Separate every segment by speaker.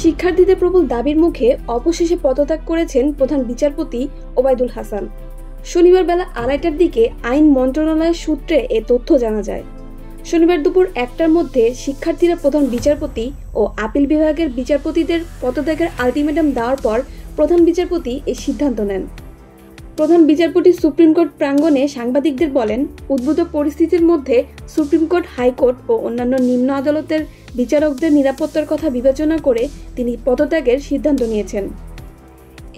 Speaker 1: শিক্ষার্থীদের প্রবল দাবির মুখে অবশেষে পদত্যাগ করেছেন প্রধান বিচারপতি ওবায়দুল হাসান। শনিবার বেলা 2:30টার দিকে আইন মন্ত্রণালয়ের সূত্রে এ তথ্য জানা যায়। শনিবার দুপুর 1টার মধ্যে শিক্ষার্থীরা প্রধান বিচারপতি ও আপিল বিভাগের বিচারপতিদের পদত্যাগের আলটিমেটাম দেওয়ার পর প্রধান বিচারপতি এই সিদ্ধান্ত নেন। প্রধান বিচারপতি সুপ্রিম কোর্ট প্রাঙ্গণে সাংবাদিকদের বলেন, উদ্ভূত পরিস্থিতির মধ্যে সুপ্রিম কোর্ট, হাইকোর্ট ও অন্যান্য নিম্ন আদালতের বিচারকদের নিরাপত্তার কথা বিবেচনা করে তিনি পদত্যাগের সিদ্ধান্ত নিয়েছেন।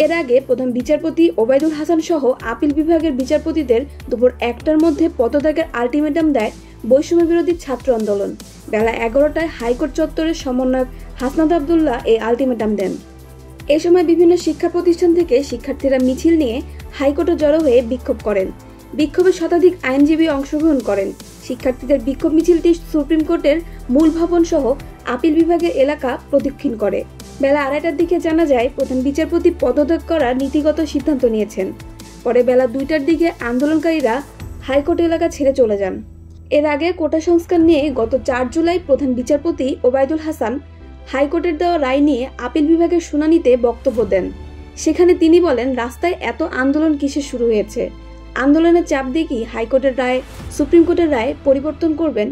Speaker 1: এর আগে প্রধান বিচারপতি ওবায়দুল হাসান সহ আপিল বিভাগের বিচারপতিদের দুপুর 1টার মধ্যে পদত্যাগের আলটিমেটাম দেয় বৈষম্য বিরোধী ছাত্র আন্দোলন। বেলা 11টায় হাইকোর্ট চত্বরের সমন্বয়ক হাসনাত আবদুল্লাহ এই আলটিমেটাম দেন। এ সময় বিভিন্ন শিক্ষা প্রতিষ্ঠান থেকে শিক্ষার্থীরা মিছিল নিয়ে হাইকোর্টে জড়ো হয়ে বিক্ষোভ করেন। বিক্ষোভে শতাধিক আইনজীবী অংশগ্রহণ করেন। শিক্ষার্থীদের বিক্ষোভ মিছিলটি সুপ্রিম কোর্টের মূল ভবন সহ আপিল বিভাগের এলাকা প্রদক্ষিণ করে। বেলা 2:30টার দিকে জানা যায় প্রধান বিচারপতি পদত্যাগ করার নীতিগত সিদ্ধান্ত নিয়েছেন। পরে বেলা 2টার দিকে আন্দোলনকারীরা হাইকোর্ট এলাকা ছেড়ে চলে যান। এর আগে কোটা সংস্কার নিয়ে গত 4 জুলাই প্রধান বিচারপতি ওবায়দুল হাসান হাইকোর্টের দেওয়া রায় নিয়ে আপিল বিভাগের শুনানিতে বক্তব্য দেন। সেখানে তিনি বলেন, রাস্তায় এত আন্দোলন কিসে শুরু হয়েছে? আন্দোলনের চাপ দিয়ে কি হাইকোর্টের রায় সুপ্রিম কোর্টের রায় পরিবর্তন করবেন?